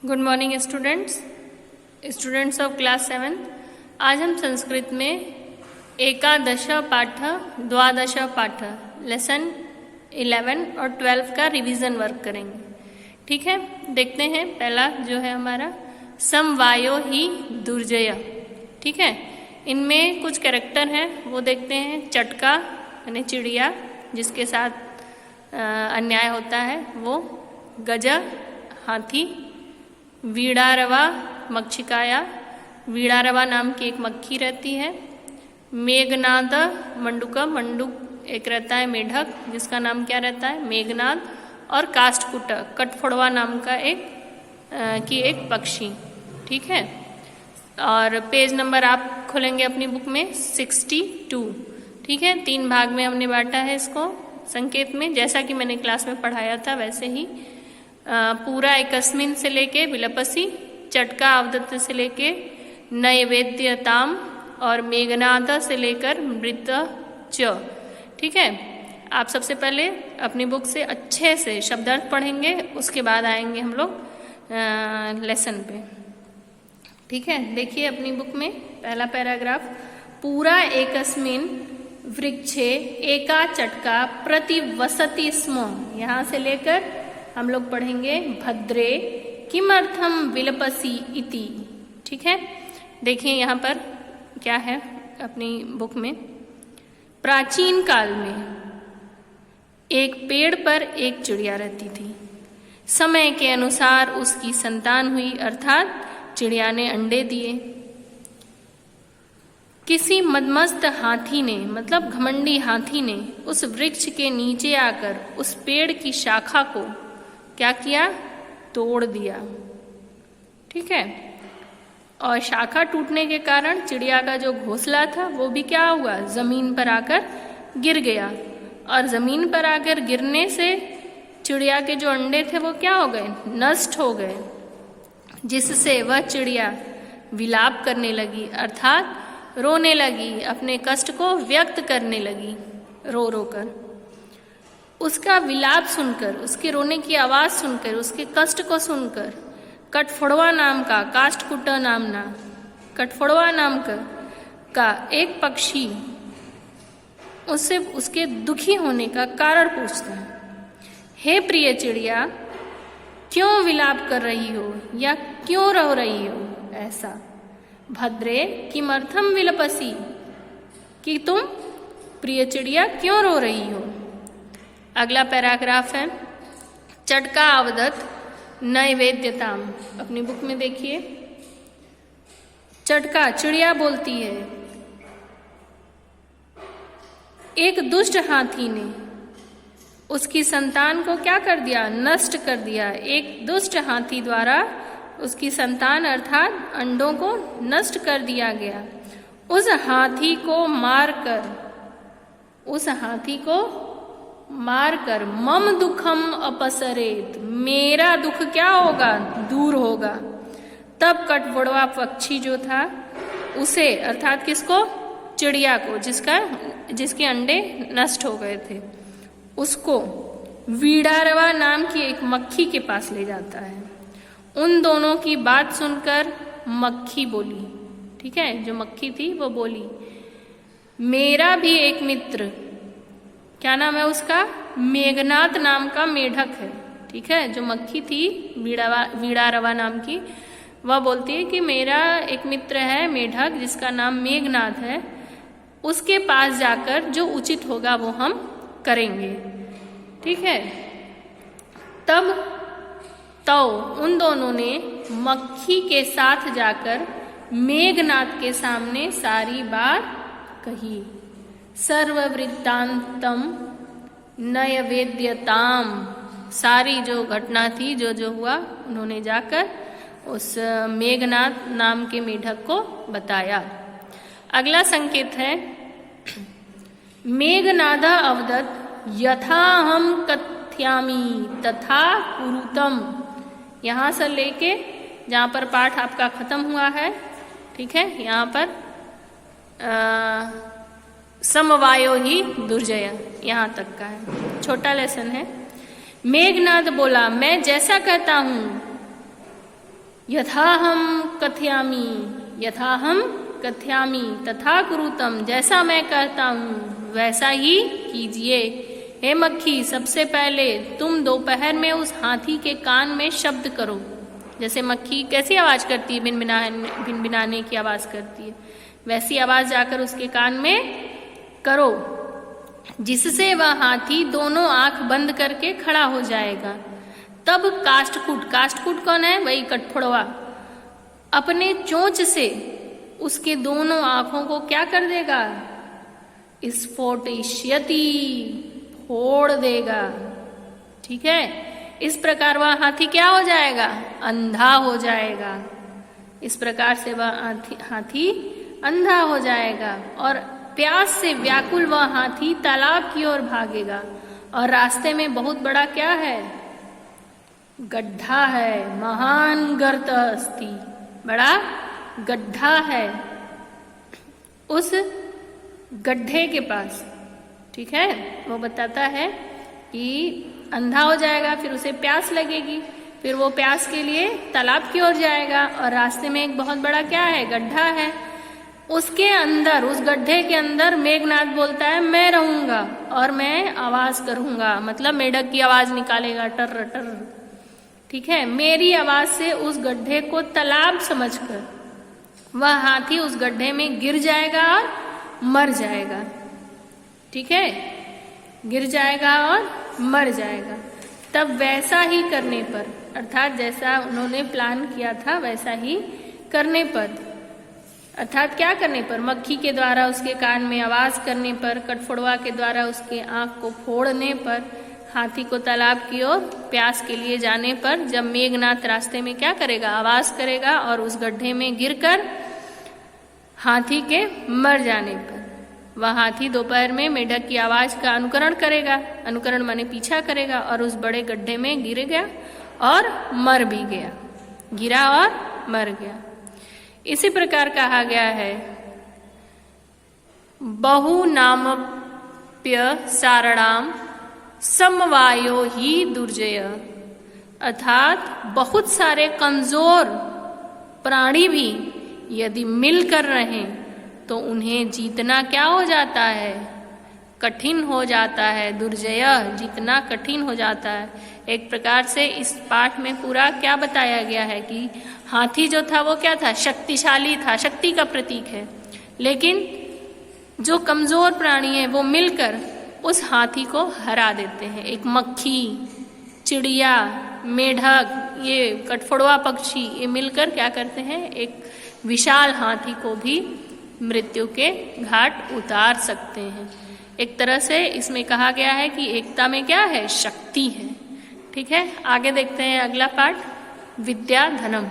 Good morning students of class 7। आज हम संस्कृत में एकादश पाठ द्वादश पाठ लेसन 11 और 12 का रिवीजन वर्क करेंगे। ठीक है, देखते हैं। पहला जो है हमारा समवायो ही दुर्जय। ठीक है, इनमें कुछ कैरेक्टर हैं वो देखते हैं। चटका यानी चिड़िया जिसके साथ अन्याय होता है वो, गज हाथी, वीड़ारवा मक्षिकाया, वीड़ारवा नाम की एक मक्खी रहती है। मेघनाद मंडुक, मंडुक एक रहता है मेढक जिसका नाम क्या रहता है मेघनाद। और काष्ठकुट कटफोड़वा नाम का एक पक्षी। ठीक है, और पेज नंबर आप खोलेंगे अपनी बुक में 62। ठीक है, 3 भाग में हमने बांटा है इसको संकेत में, जैसा कि मैंने क्लास में पढ़ाया था वैसे ही। पूरा एकस्मिन से लेके विलपसी, चटका अवदत्त से लेके नैवेद्यताम और मेघनाद से लेकर मृत च। ठीक है, आप सबसे पहले अपनी बुक से अच्छे से शब्दार्थ पढ़ेंगे, उसके बाद आएंगे हम लोग लेसन पे। ठीक है, देखिए अपनी बुक में पहला पैराग्राफ। पूरा एकस्मिन वृक्षे एका चटका प्रतिवसति स्म। यहाँ से लेकर हम लोग पढ़ेंगे भद्रे किमर्थम विलपसी इति। ठीक है, देखिए यहाँ पर क्या है अपनी बुक में। प्राचीन काल में एक पेड़ पर एक चिड़िया रहती थी। समय के अनुसार उसकी संतान हुई, अर्थात चिड़िया ने अंडे दिए। किसी मदमस्त हाथी ने, मतलब घमंडी हाथी ने, उस वृक्ष के नीचे आकर उस पेड़ की शाखा को क्या किया, तोड़ दिया। ठीक है, और शाखा टूटने के कारण चिड़िया का जो घोंसला था वो भी क्या हुआ, जमीन पर आकर गिर गया। और जमीन पर आकर गिरने से चिड़िया के जो अंडे थे वो क्या हो गए, नष्ट हो गए, जिससे वह चिड़िया विलाप करने लगी, अर्थात रोने लगी, अपने कष्ट को व्यक्त करने लगी रो रो कर। उसका विलाप सुनकर, उसके रोने की आवाज सुनकर, उसके कष्ट को सुनकर कटफोड़वा नाम का, काष्ठकुट नामना कटफोड़वा नाम का एक पक्षी उससे उसके दुखी होने का कारण पूछता है। हे प्रिय चिड़िया, क्यों विलाप कर रही हो या क्यों रो रही हो ऐसा। भद्रे किमर्थम विलपसी, कि तुम प्रिय चिड़िया क्यों रो रही हो। अगला पैराग्राफ है चटका अवदत्त नैवेद्यताम। अपनी बुक में देखिए, चटका चिड़िया बोलती है, एक दुष्ट हाथी ने उसकी संतान को क्या कर दिया, नष्ट कर दिया। एक दुष्ट हाथी द्वारा उसकी संतान अर्थात अंडों को नष्ट कर दिया गया। उस हाथी को मारकर मम दुखम अपसरेत, मेरा दुख क्या होगा, दूर होगा। तब कटफोड़वा पक्षी जो था उसे, अर्थात किसको, चिड़िया को, जिसके अंडे नष्ट हो गए थे, उसको वीड़ारवा नाम की एक मक्खी के पास ले जाता है। उन दोनों की बात सुनकर मक्खी बोली, ठीक है, जो मक्खी थी वो बोली, मेरा भी एक मित्र, क्या नाम है उसका, मेघनाद नाम का मेढक है। ठीक है, जो मक्खी थी वीड़ारवा नाम की, वह बोलती है कि मेरा एक मित्र है मेढक जिसका नाम मेघनाद है, उसके पास जाकर जो उचित होगा वो हम करेंगे। ठीक है, तब तो उन दोनों ने मक्खी के साथ जाकर मेघनाद के सामने सारी बात कही। सर्ववृत्तांतम नैवेद्यताम, सारी जो घटना थी, जो हुआ, उन्होंने जाकर उस मेघनाद नाम के मेढक को बताया। अगला संकेत है मेघनादा अवदत् यथा हम कथ्यामि तथा कुरुतम। यहाँ से लेके जहाँ पर पाठ आपका खत्म हुआ है, ठीक है, यहाँ पर समवायो ही दुर्जय, यहाँ तक का है, छोटा लेसन है। मेघनाद बोला, मैं जैसा कहता हूँ यथाहम कथयामि, यथाहम कथयामि तथा कुरुतम, जैसा मैं कहता हूँ वैसा ही कीजिए। हे मक्खी, सबसे पहले तुम दोपहर में उस हाथी के कान में शब्द करो। जैसे मक्खी कैसी आवाज करती है, भिनभिनाने की आवाज करती है, वैसी आवाज जाकर उसके कान में करो, जिससे वह हाथी दोनों आंख बंद करके खड़ा हो जाएगा। तब काष्ठकूट, काष्ठकूट कौन है, वही कठफोड़वा, अपने चोंच से उसके दोनों आंखों को क्या कर देगा, स्फोटयिष्यति, फोड़ देगा। ठीक है, इस प्रकार वह हाथी क्या हो जाएगा, अंधा हो जाएगा। इस प्रकार से वह हाथी अंधा हो जाएगा और प्यास से व्याकुल वह हाथी तालाब की ओर भागेगा। और रास्ते में बहुत बड़ा क्या है, गड्ढा है, महान गर्त अस्ति, बड़ा गड्ढा है उस गड्ढे के पास। ठीक है, वो बताता है कि अंधा हो जाएगा, फिर उसे प्यास लगेगी, फिर वो प्यास के लिए तालाब की ओर जाएगा और रास्ते में एक बहुत बड़ा क्या है, गड्ढा है। उसके अंदर, उस गड्ढे के अंदर मेघनाद बोलता है मैं रहूंगा और मैं आवाज करूंगा, मतलब मेढक की आवाज निकालेगा, टर टर। ठीक है, मेरी आवाज से उस गड्ढे को तालाब समझकर वह हाथी उस गड्ढे में गिर जाएगा और मर जाएगा। ठीक है, गिर जाएगा और मर जाएगा। तब वैसा ही करने पर, अर्थात जैसा उन्होंने प्लान किया था वैसा ही करने पर, अर्थात क्या करने पर, मक्खी के द्वारा उसके कान में आवाज करने पर, कठफोड़वा के द्वारा उसके आंख को फोड़ने पर, हाथी को तालाब की ओर प्यास के लिए जाने पर, जब मेघनाथ रास्ते में क्या करेगा, आवाज करेगा और उस गड्ढे में गिरकर हाथी के मर जाने पर, वह हाथी दोपहर में मेढक की आवाज का अनुकरण करेगा, अनुकरण माने पीछा करेगा और उस बड़े गड्ढे में गिर गया और मर भी गया, गिरा और मर गया। इसी प्रकार कहा गया है बहुनामप्य सारणाम समवायो ही दुर्जय, अर्थात बहुत सारे कमजोर प्राणी भी यदि मिलकर रहें तो उन्हें जीतना क्या हो जाता है, कठिन हो जाता है। दुर्जय, जीतना कठिन हो जाता है। एक प्रकार से इस पाठ में पूरा क्या बताया गया है कि हाथी जो था वो क्या था, शक्तिशाली था, शक्ति का प्रतीक है, लेकिन जो कमजोर प्राणी है वो मिलकर उस हाथी को हरा देते हैं। एक मक्खी, चिड़िया, मेढक, ये कठफोड़वा पक्षी, ये मिलकर क्या करते हैं, एक विशाल हाथी को भी मृत्यु के घाट उतार सकते हैं। एक तरह से इसमें कहा गया है कि एकता में क्या है, शक्ति है। ठीक है, आगे देखते हैं अगला पाठ, विद्याधनम।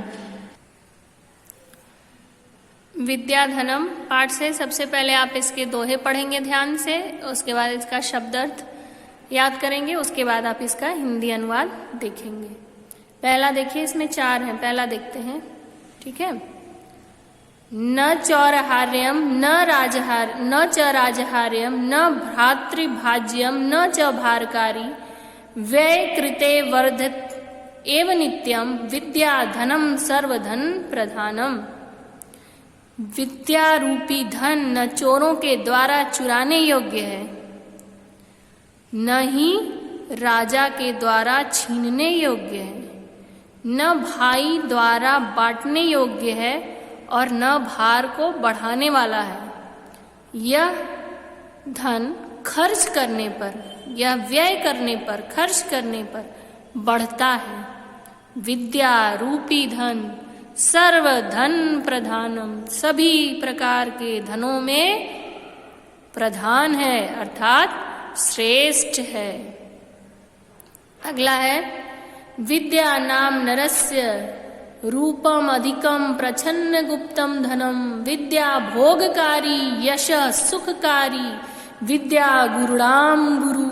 विद्याधनम पाठ से सबसे पहले आप इसके दोहे पढ़ेंगे ध्यान से, उसके बाद इसका शब्दार्थ याद करेंगे, उसके बाद आप इसका हिंदी अनुवाद देखेंगे। पहला देखिए, इसमें 4 हैं, पहला देखते हैं। ठीक है, न चौरहार्यम न च राजहार्यम न भ्रातृभाज्यम न च भारकारी व्यय कृते वर्धत एव नित्यम विद्याधनम सर्वधन प्रधानम। विद्या रूपी धन न चोरों के द्वारा चुराने योग्य है, न ही राजा के द्वारा छीनने योग्य है, न भाई द्वारा बांटने योग्य है और न भार को बढ़ाने वाला है। यह धन खर्च करने पर, यह व्यय करने पर, खर्च करने पर बढ़ता है। विद्या रूपी धन सर्वधन प्रधानम, सभी प्रकार के धनों में प्रधान है, अर्थात श्रेष्ठ है। अगला है, विद्या नाम नरस्य रूपम अधिकम प्रछन्न गुप्तम धनम, विद्या भोगकारी यश सुखकारी, विद्या गुरुणाम गुरु,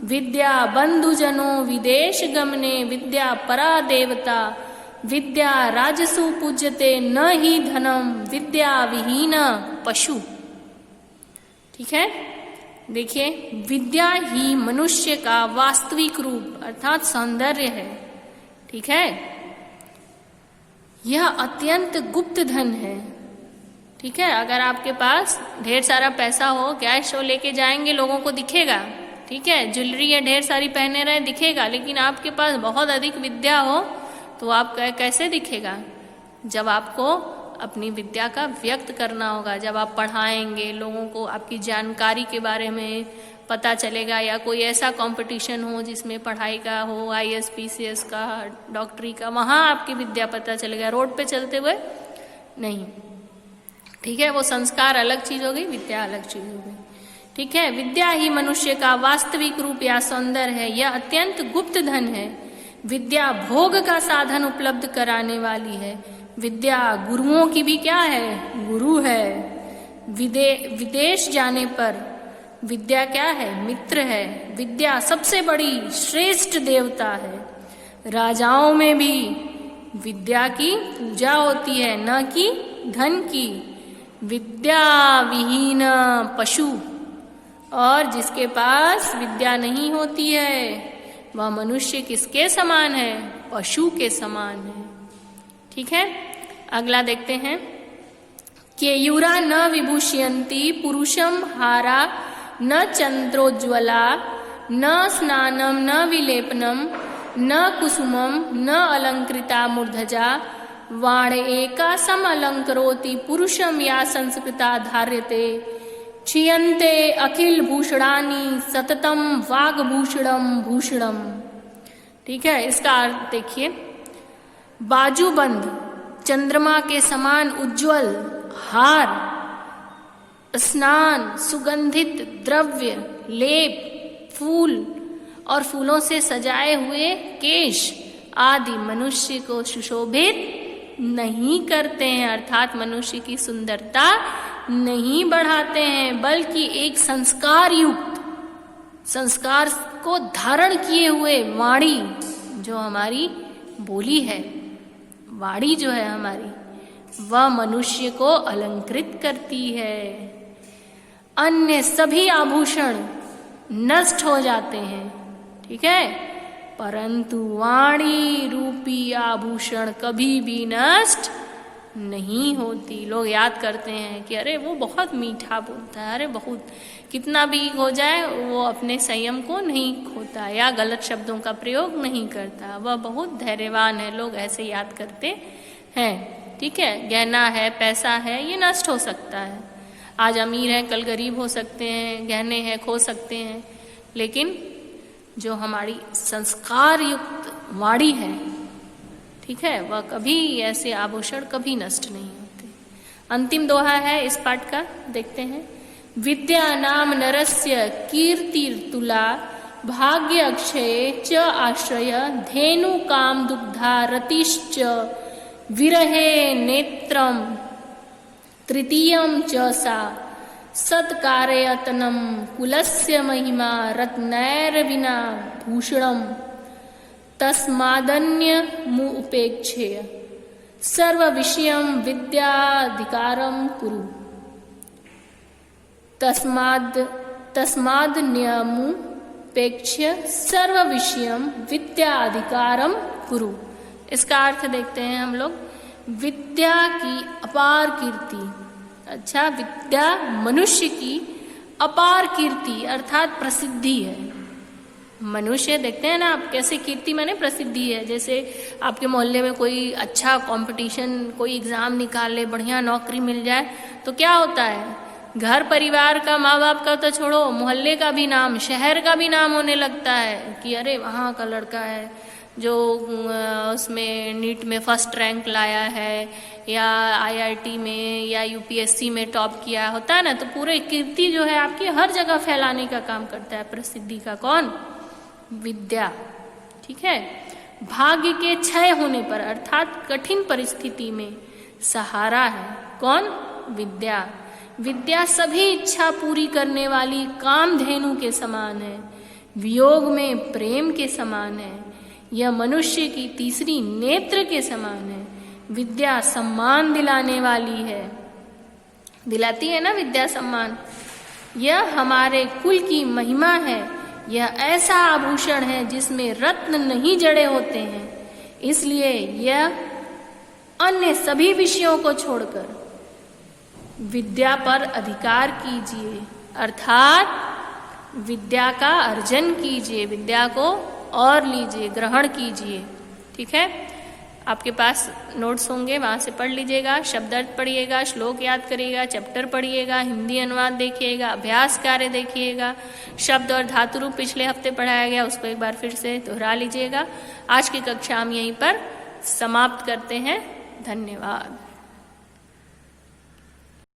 विद्या बंधुजनो विदेश गमने, विद्या परा देवता, विद्या राजसु पूज्यते न ही धनम, विद्या विहीन पशु। ठीक है, देखिए, विद्या ही मनुष्य का वास्तविक रूप अर्थात सौंदर्य है। ठीक है, यह अत्यंत गुप्त धन है। ठीक है, अगर आपके पास ढेर सारा पैसा हो, कैश शो लेके जाएंगे, लोगों को दिखेगा। ठीक है, ज्वेलरी या ढेर सारी पहने रहे दिखेगा, लेकिन आपके पास बहुत अधिक विद्या हो तो आप कैसे दिखेगा? जब आपको अपनी विद्या का व्यक्त करना होगा, जब आप पढ़ाएंगे लोगों को, आपकी जानकारी के बारे में पता चलेगा, या कोई ऐसा कंपटीशन हो जिसमें पढ़ाई का हो, IAS PCS का, डॉक्टरी का, वहाँ आपकी विद्या पता चलेगा, रोड पे चलते हुए नहीं। ठीक है, वो संस्कार अलग चीज हो गई, विद्या अलग चीज हो गई। ठीक है, विद्या ही मनुष्य का वास्तविक रूप या सौंदर्य है। यह अत्यंत गुप्त धन है। विद्या भोग का साधन उपलब्ध कराने वाली है। विद्या गुरुओं की भी क्या है? गुरु है। विदेश जाने पर विद्या क्या है? मित्र है। विद्या सबसे बड़ी श्रेष्ठ देवता है। राजाओं में भी विद्या की पूजा होती है, न कि धन की। विद्या विहीन पशु, और जिसके पास विद्या नहीं होती है वह मनुष्य किसके समान है? पशु के समान है। ठीक है, अगला देखते हैं। केयूरा न विभूषयन्ति पुरुषम हारा न चंद्रोज्ज्वला न स्नानम न विलेपनम न कुसुमम न अलंकृता मूर्धजा वाण एका सम अलंकरोति पुरुषम या संस्कृता धार्यते क्षीयन्ते अखिल भूषणानि सततम वाग्भूषणम भूषणम। ठीक है, इसका अर्थ देखिए। बाजूबंद, चंद्रमा के समान उज्जवल हार, स्नान, सुगंधित द्रव्य, लेप, फूल और फूलों से सजाए हुए केश आदि मनुष्य को सुशोभित नहीं करते हैं, अर्थात मनुष्य की सुंदरता नहीं बढ़ाते हैं, बल्कि एक संस्कार युक्त, संस्कार को धारण किए हुए वाणी, जो हमारी बोली है, वाणी जो है हमारी, वह मनुष्य को अलंकृत करती है। अन्य सभी आभूषण नष्ट हो जाते हैं। ठीक है, परंतु वाणी रूपी आभूषण कभी भी नष्ट नहीं होती। लोग याद करते हैं कि अरे वो बहुत मीठा बोलता है, अरे बहुत, कितना भी हो जाए वो अपने संयम को नहीं खोता या गलत शब्दों का प्रयोग नहीं करता, वह बहुत धैर्यवान है। लोग ऐसे याद करते हैं। ठीक है, गहना है, पैसा है, ये नष्ट हो सकता है। आज अमीर है, कल गरीब हो सकते हैं, गहने हैं, खो सकते हैं, लेकिन जो हमारी संस्कार युक्त वाणी है, ठीक है, वह कभी, ऐसे आभूषण कभी नष्ट नहीं होते। अंतिम दोहा है इस पाठ का, देखते हैं। विद्या नाम नरस्य कीर्तिर्तुला भाग्य अक्षय च आश्रय धेनु काम दुग्धा रतिश्च विरहे नेत्रम तृतीयम च सा सत्कारयतनम कुलस्य महिमा रत्नैर्विना भूषणम तस्मादन्य मुपेक्षेय सर्व विषयम विद्याधिकारम कुरु तस्मादन्यमुपेक्ष्य सर्व विषयम विद्याधिकारम कुरु। इसका अर्थ देखते हैं हम लोग। विद्या की अपार कीर्ति, अच्छा, विद्या मनुष्य की अपार कीर्ति अर्थात प्रसिद्धि है। मनुष्य देखते हैं ना आप, कैसे कीर्ति माने प्रसिद्धि है। जैसे आपके मोहल्ले में कोई अच्छा कंपटीशन, कोई एग्जाम निकाल ले, बढ़िया नौकरी मिल जाए, तो क्या होता है, घर परिवार का, माँ बाप का तो छोड़ो, मोहल्ले का भी नाम, शहर का भी नाम होने लगता है कि अरे वहाँ का लड़का है जो उसमें नीट में फर्स्ट रैंक लाया है, या IIT में या UPSC में टॉप किया होता है ना, तो पूरे कीर्ति जो है आपकी हर जगह फैलाने का काम करता है। प्रसिद्धि का कौन? विद्या। ठीक है, भाग्य के क्षय होने पर अर्थात कठिन परिस्थिति में सहारा है कौन? विद्या। विद्या सभी इच्छा पूरी करने वाली कामधेनु के समान है, वियोग में प्रेम के समान है, यह मनुष्य की तीसरी नेत्र के समान है। विद्या सम्मान दिलाने वाली है, दिलाती है ना विद्या सम्मान। यह हमारे कुल की महिमा है। यह ऐसा आभूषण है जिसमें रत्न नहीं जड़े होते हैं, इसलिए यह अन्य सभी विषयों को छोड़कर विद्या पर अधिकार कीजिए, अर्थात विद्या का अर्जन कीजिए, विद्या को और लीजिए, ग्रहण कीजिए। ठीक है, आपके पास नोट्स होंगे, वहाँ से पढ़ लीजिएगा, शब्दार्थ पढ़िएगा, श्लोक याद करिएगा, चैप्टर पढ़िएगा, हिंदी अनुवाद देखिएगा, अभ्यास कार्य देखिएगा, शब्द और धातु रूप पिछले हफ्ते पढ़ाया गया उसको एक बार फिर से दोहरा लीजिएगा। आज की कक्षा हम यहीं पर समाप्त करते हैं। धन्यवाद।